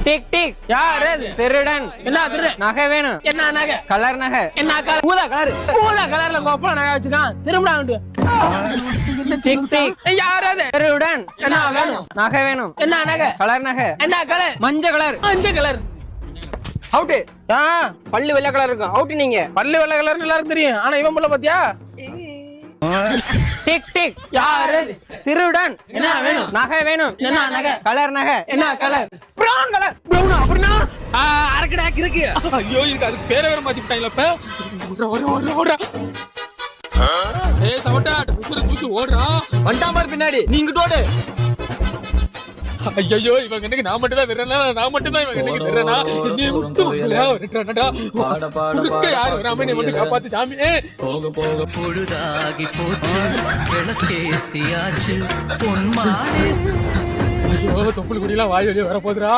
Tick டிக். யார் அது? திருடன். என்ன திருடு? நகை வேணும். என்ன நகை? கலர் நகை. என்ன கலர்? ஊதா கலர். பூலா கலர்ல கோப்பா நகை வச்சுக்கான். திரும்பலாண்டு. டிக் டிக். யார் அது? திருடன். என்ன வேணும்? நகை வேணும். என்ன நகை? கலர் நகை. என்ன கலர்? மஞ்சள் கலர். மஞ்சள் கலர். அவுட். ஆ, பல்லு வெள்ளை கலர் இருக்கும். அவுட் நீங்க. பல்லு வெள்ளை கலர்னு எல்லாரும் தெரியும். ஆனா இவன் புள்ள பாத்தியா? டிக் டிக். யார் அது? திருடன். என்ன வேணும்? நகை வேணும். என்ன நகை? கலர் நகை. என்ன கலர்? Brown colour. பிரவுனா? அப்படின்னா அரக்கடா இருக்கு. ஐயோ, இதுக்கு அதுக்கு பேரை வேற மாத்தி விட்டாங்களா இப்ப? ஓடுறா. ஏய் சவட்டா, உசுர தூக்கி ஓடுறா. வண்டாமர் பின்னாடி நீங்க ஓடு. ஐயோ, இவன் கண்ணுக்கு நான் மட்டும் தான் விடுறேனா? நான் மட்டும் தான் இவன் கண்ணுக்கு விடுறேனா? நீ விட்டு விட்டுறா. குறுக்க யாரு வராம நீ மட்டும் காப்பாத்து சாமி. போக போக பொழுதாகி போச்சு விளக்கேத்தியாச்சு பொன்மானே. ஐயோ, தொப்புள் குடியெல்லாம் வாய் வெளியே வர போதுரா.